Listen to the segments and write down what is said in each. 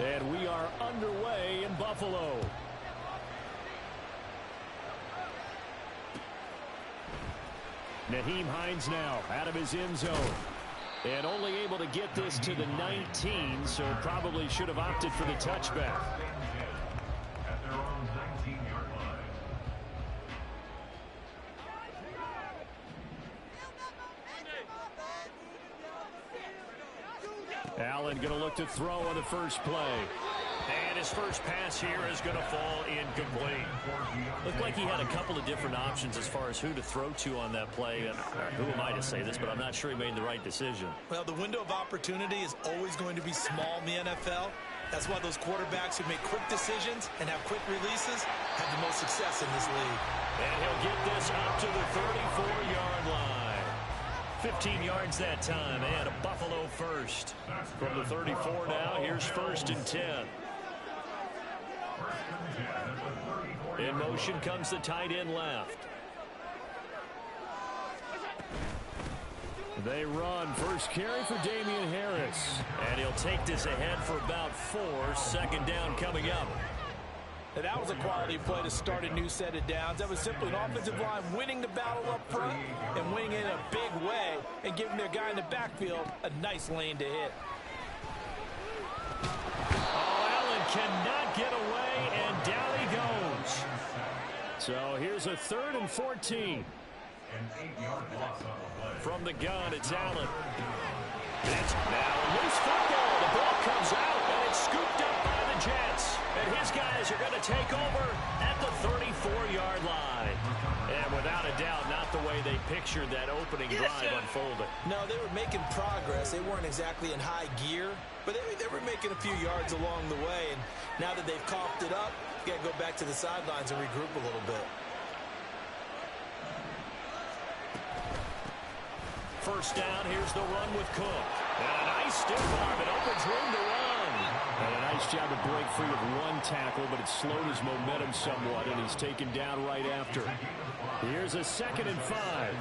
And we are underway in Buffalo. Nyheim Hines now out of his end zone. And only able to get this to the 19, so probably should have opted for the touchback. Allen going to look to throw on the first play. And his first pass here is going to fall incomplete. Looked like he had a couple of different options as far as who to throw to on that play. And who am I to say this, but I'm not sure he made the right decision. Well, the window of opportunity is always going to be small in the NFL. That's why those quarterbacks who make quick decisions and have quick releases have the most success in this league. And he'll get this up to the 34-yard line. 15 yards that time, and a Buffalo first. From the 34 now, here's 1st and 10. In motion comes the tight end left. They run. First carry for Damian Harris. And he'll take this ahead for about 4. 2nd down coming up. And that was a quality play to start a new set of downs. That was simply an offensive line winning the battle up front and winning it in a big way and giving their guy in the backfield a nice lane to hit. Oh, Allen cannot get away, and down he goes. So here's a 3rd and 14. From the gun, it's Allen. It's now a loose football. The ball comes out, and it's scooped up by the Jets. And his guys are going to take over at the 34-yard line. And without a doubt, not the way they pictured that opening drive unfolding. No, they were making progress. They weren't exactly in high gear, but they were making a few yards along the way. And now that they've coughed it up, you got to go back to the sidelines and regroup a little bit. First down, here's the run with Cook. And a nice stiff arm. It opens room to run. And a nice job to break free of one tackle, but it slowed his momentum somewhat, and he's taken down right after. Here's a 2nd and 5.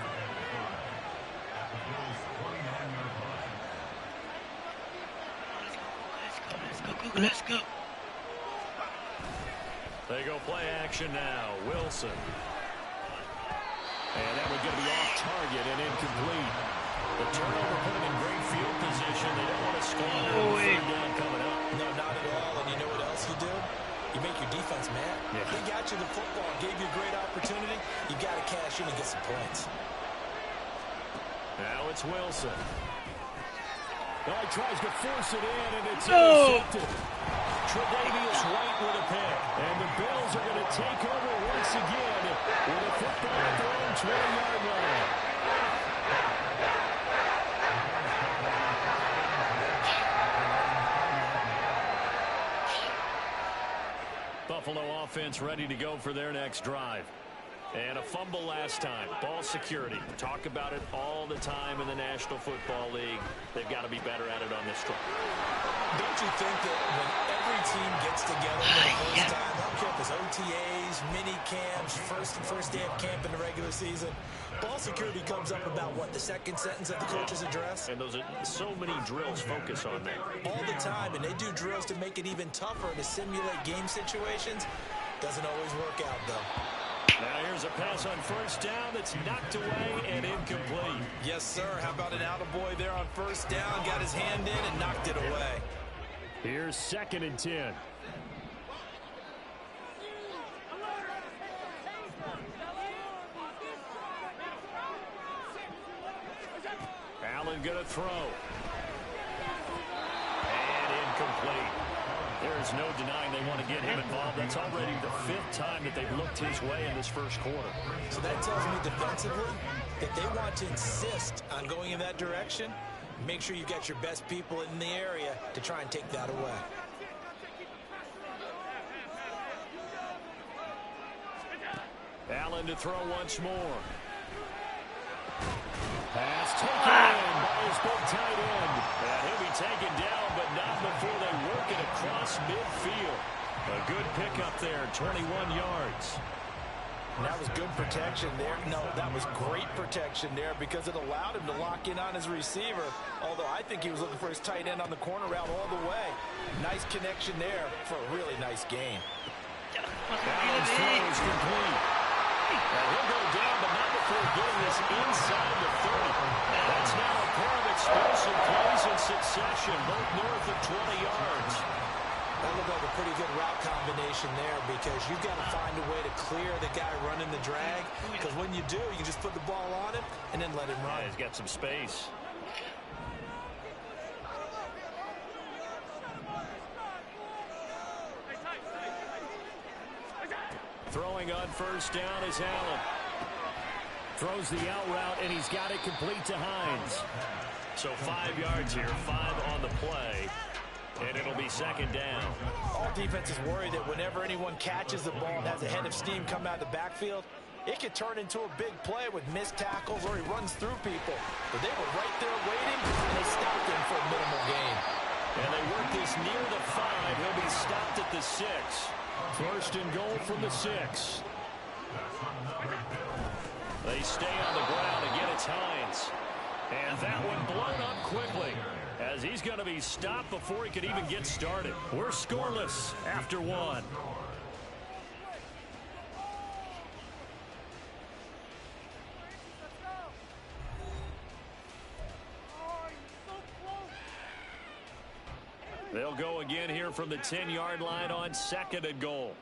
Let's go. They go play action now. Wilson. And that one's going to be off target and incomplete. The turnover put him in great field position. They don't want to squander the 3rd down coming up. No, not at all. And you know what else you do? You make your defense mad. Yeah. They got you the football, gave you a great opportunity. You got to cash in and get some points. Now it's Wilson. Oh, he tries to force it in, and it's intercepted. Tre'Davious White with a pick. And the Bills are going to take over once again with a football at their own 20-yard line. Buffalo offense ready to go for their next drive. And a fumble last time. Ball security. Talk about it all the time in the National Football League. They've got to be better at it on this drive. Don't you think that when every team gets together for the first time, I don't care if it's OTAs, mini camps, first day of camp in the regular season, ball security comes up about, what, the 2nd sentence of the coach's address? And those are so many drills focus on that. All the time, and they do drills to make it even tougher to simulate game situations. Doesn't always work out, though. Now here's a pass on 1st down that's knocked away and incomplete. Yes, sir. How about an attaboy there on 1st down? Got his hand in and knocked it away. Here's 2nd and 10. Allen going to throw. And incomplete. There's no denying they want to get him involved. That's already the 5th time that they've looked his way in this first quarter. So that tells me defensively that they want to insist on going in that direction. Make sure you got your best people in the area to try and take that away. Allen to throw once more. Pass taken in by his big tight end. And he'll be taken down, but not before they work it across midfield. A good pickup there, 21 yards. And that was good protection there. No, that was great protection there because it allowed him to lock in on his receiver. Although I think he was looking for his tight end on the corner route all the way. nice connection there for a really nice game. Allen's throw is complete. And he'll go down, but not before getting this inside the 30. That's now a pair of explosive plays in succession, both north of 20 yards. That looked like a pretty good route combination there because you've got to find a way to clear the guy running the drag, because when you do, you just put the ball on him and then let him run. Yeah, he's got some space. Throwing on first down is Allen. Throws the out route, and he's got it complete to Hines. So 5 yards here, 5 on the play. And it'll be second down. All defenses worry that whenever anyone catches the ball and has a head of steam come out of the backfield, it could turn into a big play with missed tackles or he runs through people. But they were right there waiting, and they stopped him for a minimal gain. And they work this near the 5. He'll be stopped at the 6. First and goal from the 6. They stay on the ground. Again, it's Hines. And that one blown up quickly, as he's going to be stopped before he could even get started. We're scoreless after 1. They'll go again here from the 10-yard line on second and goal.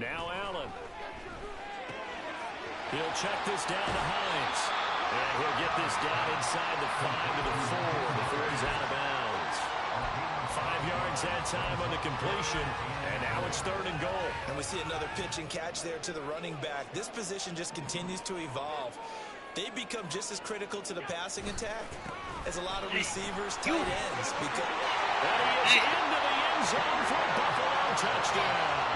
Now Allen. He'll check this down to Hines. And he'll get this down inside the 5 to the 4 before he's out of bounds. 5 yards that time on the completion. And now it's third and goal. And we see another pitch and catch there to the running back. This position just continues to evolve. They become just as critical to the passing attack as a lot of receivers, tight ends. Because and he is into the end zone for a Buffalo touchdown.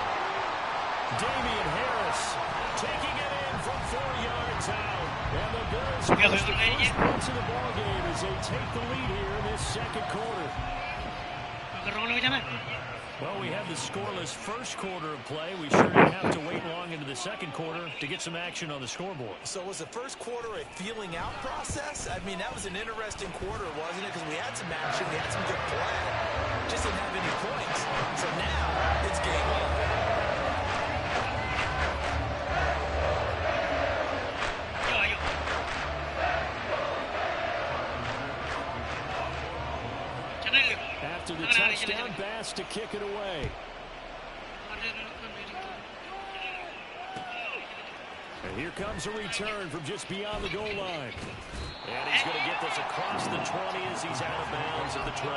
Damian Harris taking it in from 4 yards out. And the Bills score the first points of the ballgame as they take the lead here in this second quarter. Well, we have the scoreless first quarter of play. We sure didn't have to wait long into the second quarter to get some action on the scoreboard. So was the first quarter a feeling out process? I mean, that was an interesting quarter, wasn't it? Because we had some action, we had some good play. Just didn't have any points. So now it's game on. After the touchdown, Bass to kick it away. And here comes a return from just beyond the goal line. And he's going to get this across the 20 as he's out of bounds at the 23.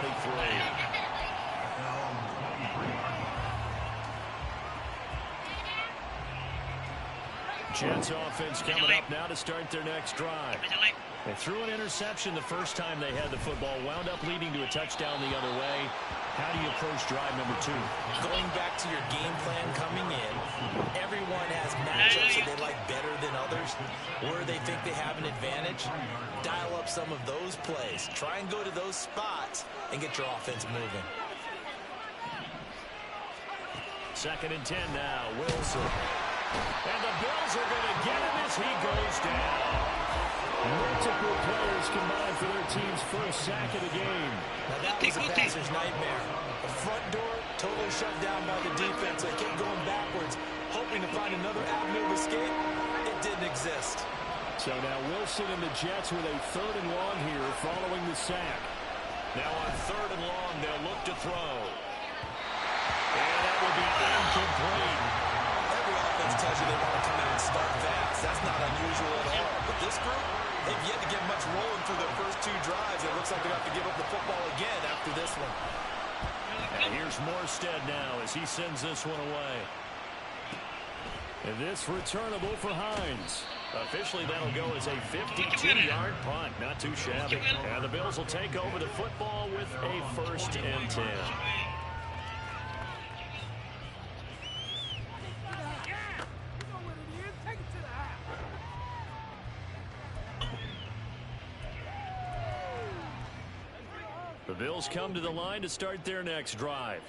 Jets offense coming up now to start their next drive. They threw an interception the first time they had the football, wound up leading to a touchdown the other way. How do you approach drive number 2? Going back to your game plan coming in, everyone has matchups that they like better than others, where they think they have an advantage. Dial up some of those plays. Try and go to those spots and get your offense moving. Second and 10 now, Wilson. And the Bills are going to get him as he goes down. Multiple players combined for their team's first sack of the game. Now that was a passer's nightmare. The front door totally shut down by the defense. They kept going backwards, hoping to find another avenue of escape. It didn't exist. So now Wilson and the Jets with a third and long here following the sack. Now on third and long, they'll look to throw. And that will be incomplete. Every offense tells you they want to come in and start fast. That's not unusual at all. But this group, they've yet to get much rolling through their first 2 drives. It looks like they're going to have to give up the football again after this one. And here's Morstead now as he sends this one away. And this returnable for Hines. Officially, that'll go as a 52-yard punt. Not too shabby. And the Bills will take over the football with a first and 10. The Bills come to the line to start their next drive.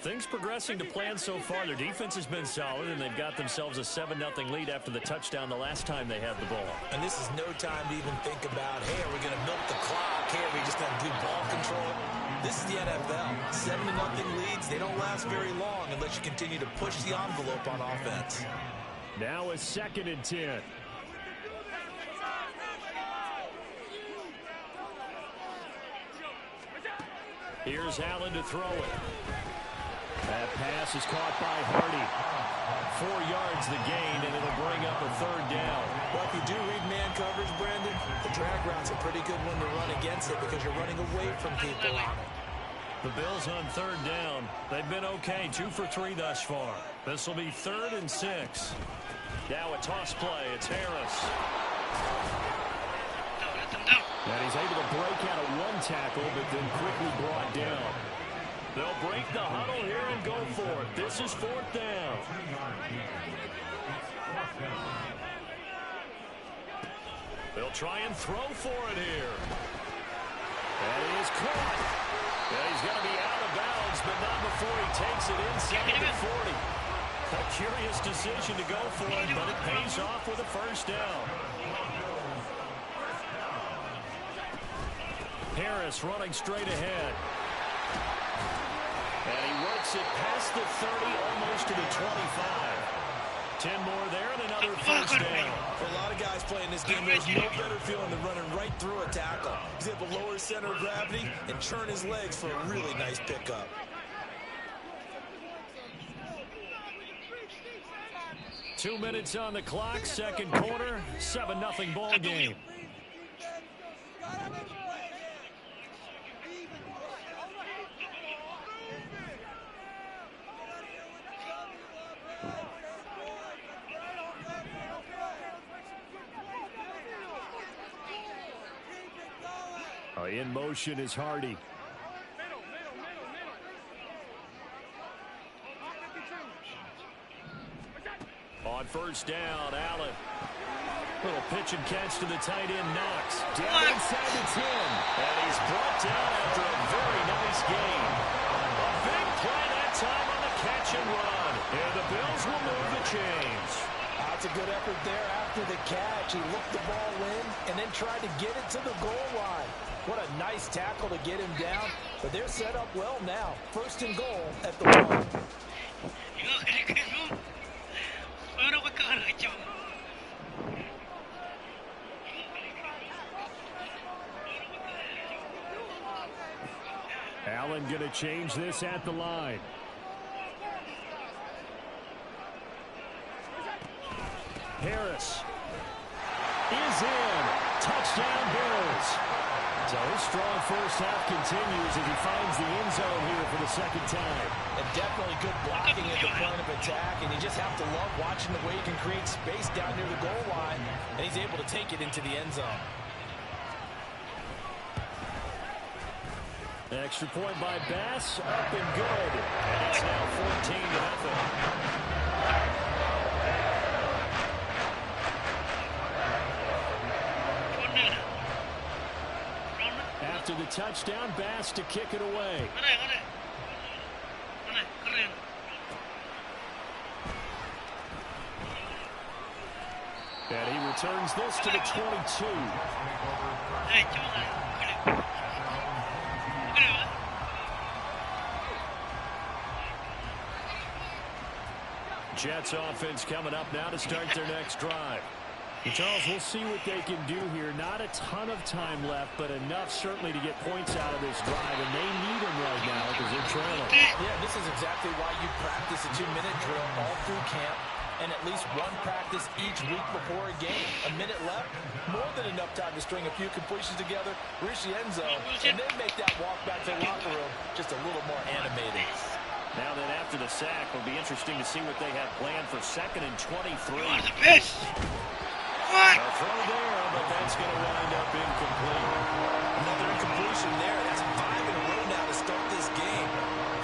Things progressing to plan so far. Their defense has been solid, and they've got themselves a 7-0 lead after the touchdown the last time they had the ball. And this is no time to even think about, hey, This is the NFL. 7-0 leads, they don't last very long unless you continue to push the envelope on offense. Now a 2nd and 10. Here's Allen to throw it. That pass is caught by Hardy. 4 yards the gain, and it'll bring up a 3rd down. Well, if you do read man coverage, Brandon, the drag route's a pretty good one to run against it because you're running away from people on it. The Bills on 3rd down. They've been okay, 2 for 3 thus far. This will be 3rd and 6. Now a toss play. It's Harris. And he's able to break out of 1 tackle, but then quickly brought down. They'll break the huddle here and go for it. This is 4th down. They'll try and throw for it here. And he is caught. And he's going to be out of bounds, but not before he takes it inside the 40. A curious decision to go for it, but it pays off with a 1st down. Harris running straight ahead. And he works it past the 30, almost to the 25. 10 more there and another 1st down. For a lot of guys playing this game, there's no better feeling than running right through a tackle. He's able to lower his center of gravity and churn his legs for a really nice pickup. Two minutes on the clock, 2nd quarter, 7-0 ball game. In motion is Hardy. On 1st down, Allen. Little pitch and catch to the tight end, Knox. Down inside the 10. And he's brought down after a very nice gain. A big play that time on the catch and run. And the Bills will move the chains. That's a good effort there after the catch. He looked the ball in and then tried to get it to the goal line. What a nice tackle to get him down. But they're set up well now. 1st and goal at the 1. Allen going to change this at the line. Harris is in. Touchdown Bills. So his strong 1st half continues as he finds the end zone here for the 2nd time. And definitely good blocking at the point of attack, and you just have to love watching the way he can create space down near the goal line, and he's able to take it into the end zone. Extra point by Bass, up and good. And it's now 14-0. After the touchdown, Bass to kick it away. And he returns this to the 22. Jets offense coming up now to start their next drive. And Charles, we'll see what they can do here. Not a ton of time left, but enough certainly to get points out of this drive, and they need them right now because they're trailing. Yeah, this is exactly why you practice a 2-minute drill all through camp, and at least 1 practice each week before a game. A minute left, more than enough time to string a few completions together, reach the end zone, and then make that walk back to the locker room just a little more animated. Now then, after the sack, it'll be interesting to see what they have planned for 2nd and 23. What? A throw there, but that's going to wind up incomplete. Another incompletion there. That's 5 in a row now to start this game.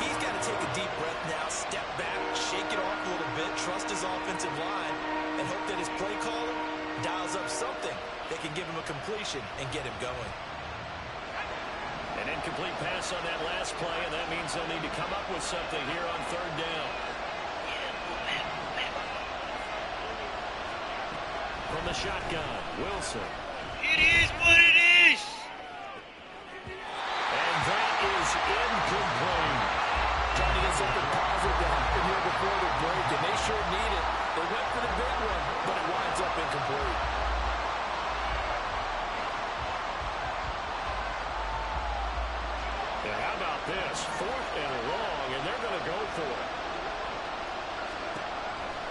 He's got to take a deep breath now, step back, shake it off a little bit, trust his offensive line, and hope that his play caller dials up something that can give him a completion and get him going. An incomplete pass on that last play, and that means they'll need to come up with something here on 3rd down. From the shotgun, Wilson. It is what it is. And that is in this. 4th and long, and they're going to go for it.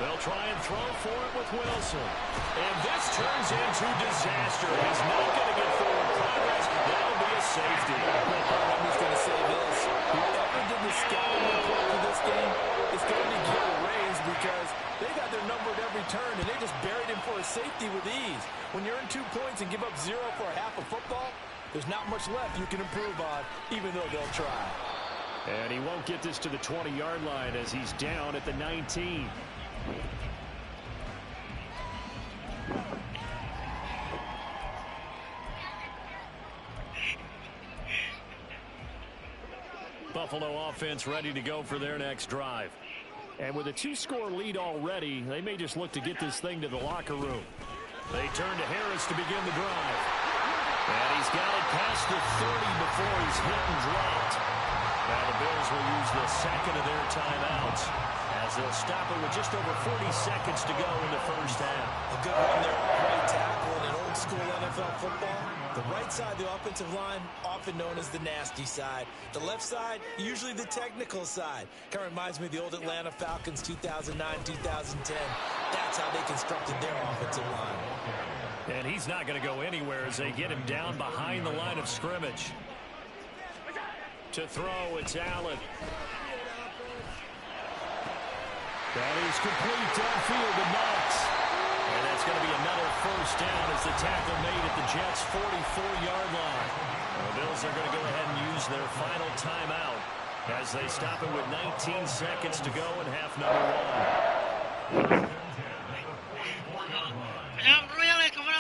They'll try and throw for it with Wilson. And this turns into disaster. He's not going to get forward progress. That'll be a safety. I'm just going to say this. Whoever did the scouting report for this game is going to get a raise because they got their number at every turn, and they just buried him for a safety with ease. When you're in 2 points and give up 0 for a half of football, there's not much left you can improve on, even though they'll try. And he won't get this to the 20-yard line as he's down at the 19. Buffalo offense ready to go for their next drive. And with a 2-score lead already, they may just look to get this thing to the locker room. They turn to Harris to begin the drive. And he's got it past the 30 before he's hit and dropped. Now the Bills will use the second of their timeouts as they'll stop it with just over 40 seconds to go in the first half. A good one there on right tackle in an old-school NFL football. The right side of the offensive line, often known as the nasty side. The left side, usually the technical side. Kind of reminds me of the old Atlanta Falcons 2009-2010. That's how they constructed their offensive line. And he's not going to go anywhere as they get him down behind the line of scrimmage. To throw, it's Allen. That is complete downfield to Knox. And that's going to be another first down as the tackle made at the Jets' 44-yard line. The Bills are going to go ahead and use their final timeout as they stop it with 19 seconds to go in half number 1.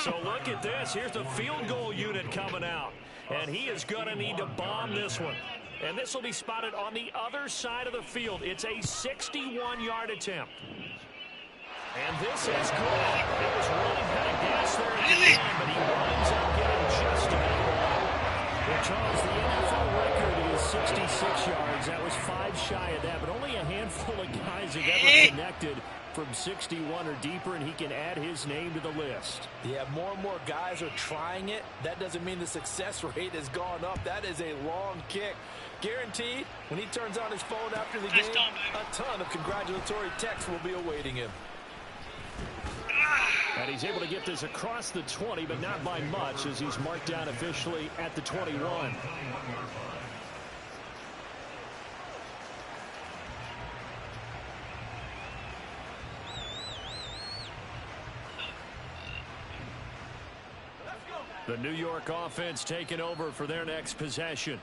So look at this. Here's the field goal unit coming out. And he is going to need to bomb this one. And this will be spotted on the other side of the field. It's a 61-yard attempt. And this is good. It was running out of gas there at the end, but he winds up getting just about one. Well, Charles, the NFL record is 66 yards. That was 5 shy of that, but only a handful of guys have ever connected from 61 or deeper, and he can add his name to the list. Yeah, more and more guys are trying it. That doesn't mean the success rate has gone up. That is a long kick. Guaranteed, when he turns on his phone after the game, a ton of congratulatory texts will be awaiting him. And he's able to get this across the 20, but not by much, as he's marked down officially at the 21. The New York offense taking over for their next possession.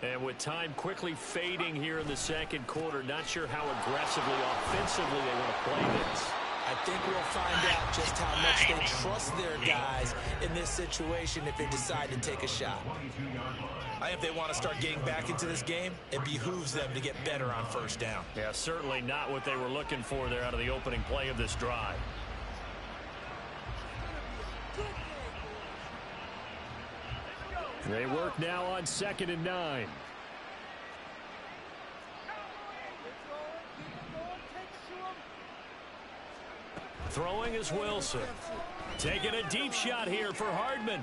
And with time quickly fading here in the second quarter, not sure how aggressively, offensively they want to play this. I think we'll find out just how much they trust their guys in this situation if they decide to take a shot. I think if they want to start getting back into this game, it behooves them to get better on first down. Yeah, certainly not what they were looking for there out of the opening play of this drive. They work now on 2nd and 9. Throwing is Wilson. Taking a deep shot here for Hardman.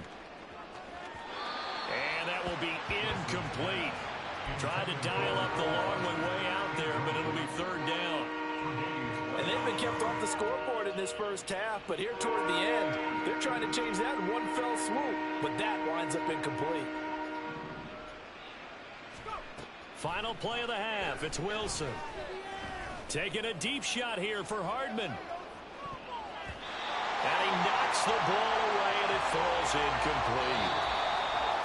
And that will be incomplete. Tried to dial up the long one way out there, but it'll be 3rd down. And they've been kept off the scoreboard in this first half, but here toward the end, they're trying to change that in one fell swoop, but that winds up incomplete. Final play of the half, it's Wilson. Taking a deep shot here for Hardman. And he knocks the ball away, and it falls incomplete.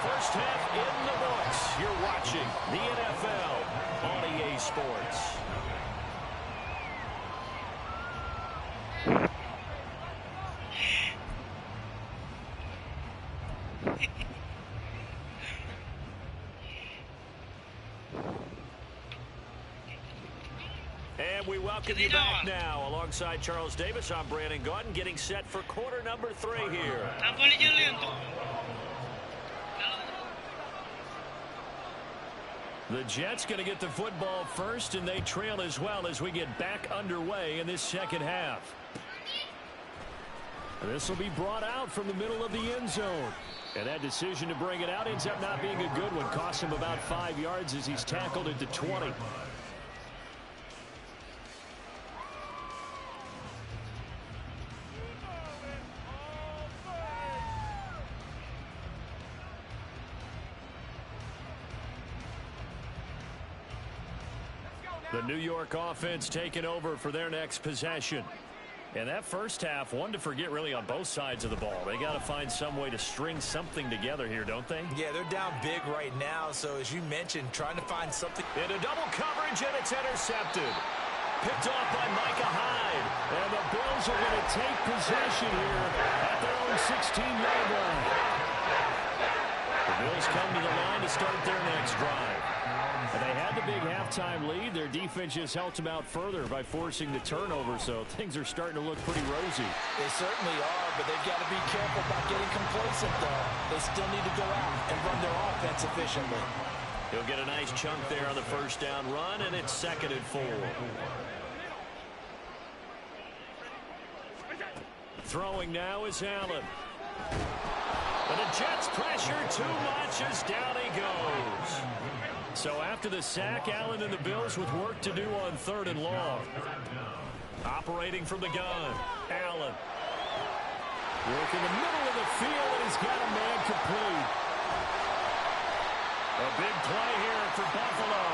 First half in the books. You're watching the NFL on EA Sports. And we welcome you back now. Alongside Charles Davis, I'm Brandon Gaudin, getting set for quarter number 3 here. The Jets going to get the football first, and they trail as well as we get back underway in this second half. This will be brought out from the middle of the end zone. And that decision to bring it out ends up not being a good one. Cost him about 5 yards as he's tackled at the 20. The New York offense taking over for their next possession. And that first half, one to forget really on both sides of the ball. They got to find some way to string something together here, don't they? Yeah, they're down big right now. So as you mentioned, trying to find something. Into double coverage, and it's intercepted. Picked off by Micah Hyde. And the Bills are going to take possession here at their own 16-yard line. The Bills come to the line to start their next drive. And they had the big halftime lead. Their defense just helped them out further by forcing the turnover, so things are starting to look pretty rosy. They certainly are, but they've got to be careful about getting complacent, though. They still need to go out and run their offense efficiently. He'll get a nice chunk there on the first down run, and it's 2nd and 4. Throwing now is Allen. But the Jets pressure too much as down he goes. So after the sack, Allen and the Bills with work to do on 3rd and long. Operating from the gun, Allen. Work in the middle of the field, and he's got a man complete. A big play here for Buffalo.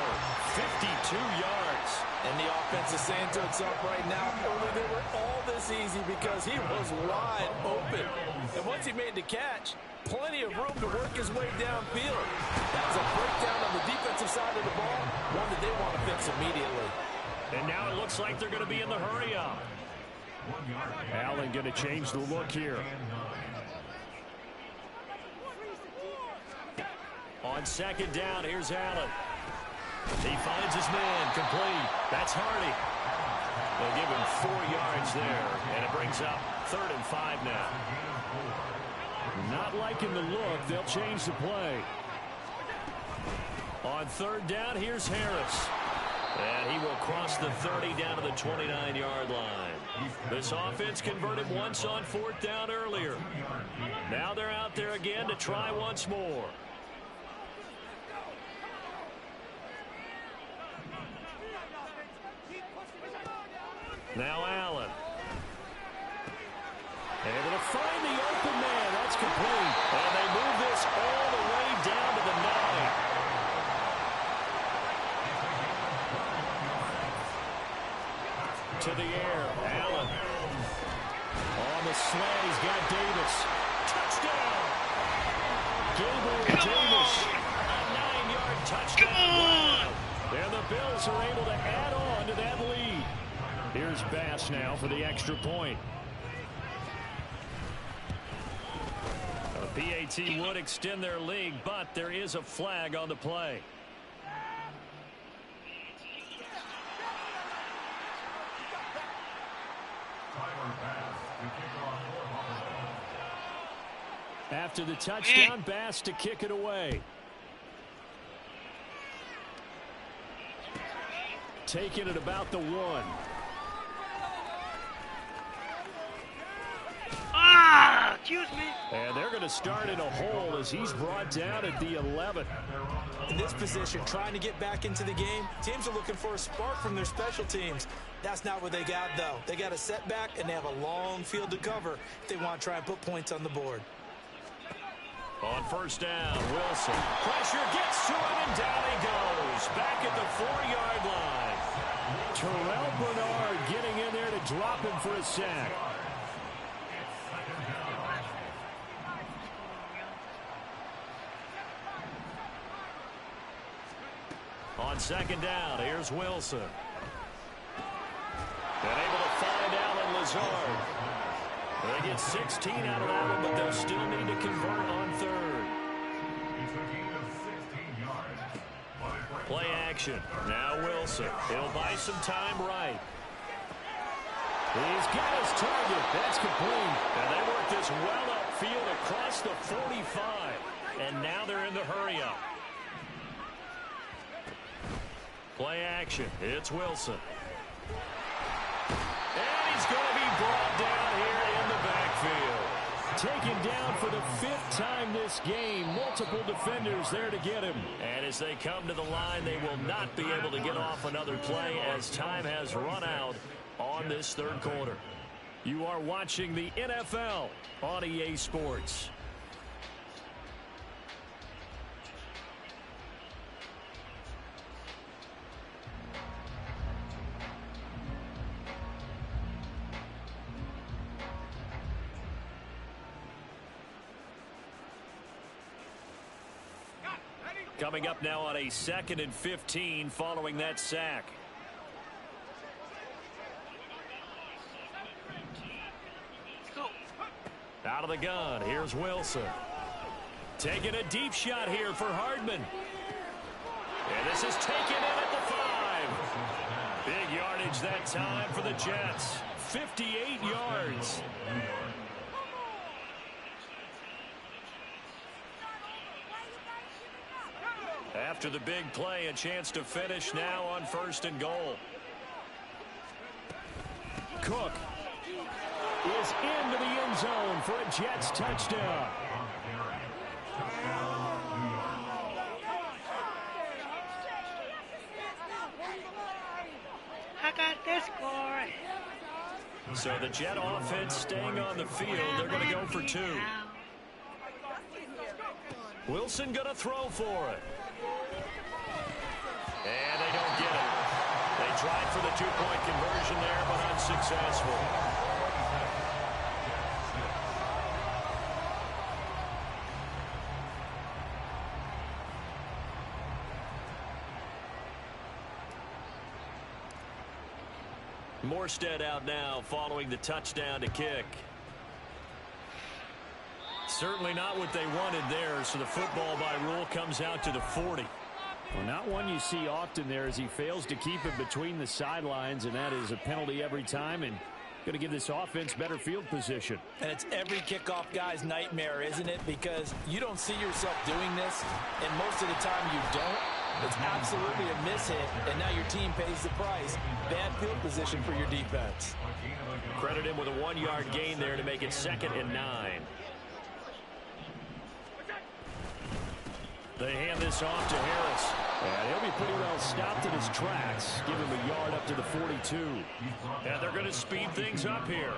52 yards. And the offense is saying to itself right now, only they were all this easy because he was wide open. And once he made the catch, plenty of room to work his way downfield. That's a breakdown on the defensive side of the ball, one that they want to fix immediately. And now it looks like they're going to be in the hurry-up. Allen going to change the look here. On 2nd down, here's Allen. He finds his man, complete. That's Hardy. They'll give him 4 yards there, and it brings up 3rd and 5 now. Not liking the look. They'll change the play. On 3rd down, here's Harris. And he will cross the 30 down to the 29-yard line. This offense converted once on 4th down earlier. Now they're out there again to try once more. Now Allen. Able to find the open man. That's complete. And they move this all the way down to the 9. To the air. Allen. On the slant, he's got Davis. Touchdown. Gabriel Davis. A 9-yard touchdown. Come on. And the Bills are able to add on to that lead. Here's Bass now for the extra point. The PAT would extend their lead, but there is a flag on the play. After the touchdown, Bass to kick it away. Taking it about the 1. Excuse me. And they're going to start in a hole as he's brought down at the 11. In this position, trying to get back into the game, teams are looking for a spark from their special teams. That's not what they got, though. They got a setback, and they have a long field to cover if they want to try and put points on the board. On 1st down, Wilson. Pressure gets to him, and down he goes. Back at the 4-yard line. Terrell Bernard getting in there to drop him for a sack. On 2nd down, here's Wilson. And able to find Allen Lazard. They get 16 out of that one, but they'll still need to convert on 3rd. Play action. Now Wilson. He'll buy some time right. He's got his target. That's complete. And they work this well upfield across the 45. And now they're in the hurry-up. Play action. It's Wilson. And he's going to be brought down here in the backfield. Taken down for the 5th time this game. Multiple defenders there to get him. And as they come to the line, they will not be able to get off another play as time has run out on this third quarter. You are watching the NFL on EA Sports. Coming up now on a 2nd and 15 following that sack. Out of the gun, here's Wilson. Taking a deep shot here for Hardman. And this is taken in at the 5. Big yardage that time for the Jets. 58 yards. After the big play, a chance to finish now on 1st and goal. Cook is into the end zone for a Jets touchdown. I got this score. So the Jet offense staying on the field. They're going to go for 2. Wilson going to throw for it. And they don't get it. They tried for the 2-point conversion there, but unsuccessful. Morstead out now following the touchdown to kick. Certainly not what they wanted there, so the football by rule comes out to the 40. Well, not one you see often there as he fails to keep it between the sidelines, and that is a penalty every time and going to give this offense better field position. And it's every kickoff guy's nightmare, isn't it? Because you don't see yourself doing this, and most of the time you don't. It's absolutely a mishit, and now your team pays the price. Bad field position for your defense. Credit him with a 1-yard gain there to make it 2nd and 9. They hand this off to Harris. And he'll be pretty well stopped in his tracks. Give him a yard up to the 42. And they're going to speed things up here.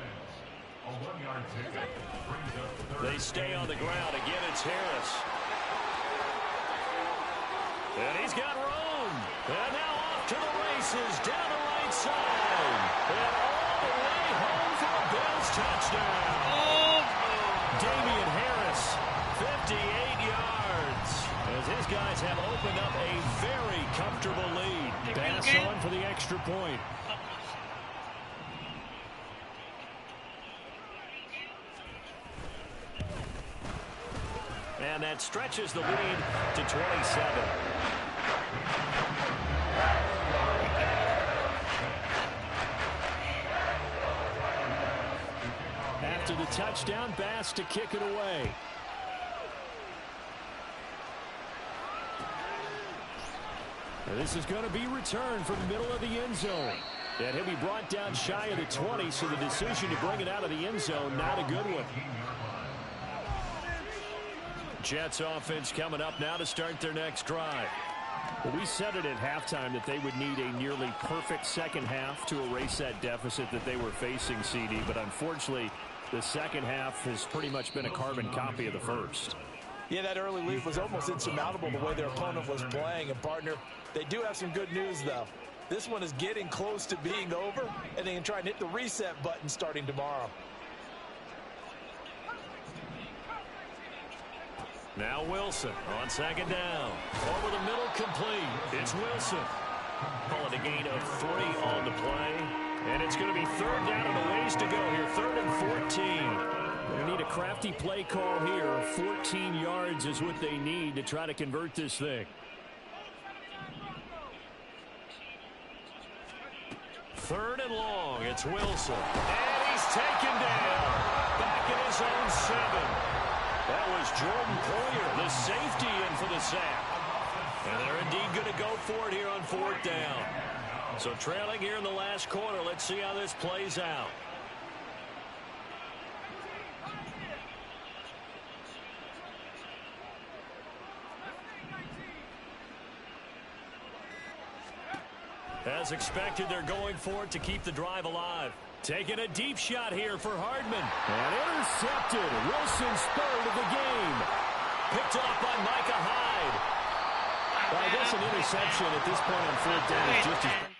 They stay on the ground. Again, it's Harris. And he's got room. And now off to the races down the right side. And all the way home for a Bills touchdown. Damian Harris, 58 yards. As his guys have opened up a very comfortable lead. Pass on for the extra point. And that stretches the lead to 27. After the touchdown, Bass to kick it away. This is going to be returned from the middle of the end zone. And he'll be brought down shy of the 20, so the decision to bring it out of the end zone, not a good one. Jets offense coming up now to start their next drive. Well, we said it at halftime that they would need a nearly perfect second half to erase that deficit that they were facing, CD. But unfortunately, the second half has pretty much been a carbon copy of the first. Yeah, that early lead was almost insurmountable the way their opponent was playing. And, partner, they do have some good news, though. This one is getting close to being over, and they can try and hit the reset button starting tomorrow. Now Wilson on 2nd down. Over the middle, complete. It's Wilson. Calling a gain of 3 on the play. And it's going to be 3rd down and a ways to go here. 3rd and 14. They need a crafty play call here. 14 yards is what they need to try to convert this thing. 3rd and long. It's Wilson. And he's taken down. Back in his own 7. That was Jordan Poyer, the safety, in for the sack. And they're indeed going to go for it here on 4th down. So trailing here in the last quarter. Let's see how this plays out. As expected, they're going for it to keep the drive alive. Taking a deep shot here for Hardman. And intercepted. Wilson's third of the game. Picked off by Micah Hyde. Well, I guess an interception at this point on 4th down is just as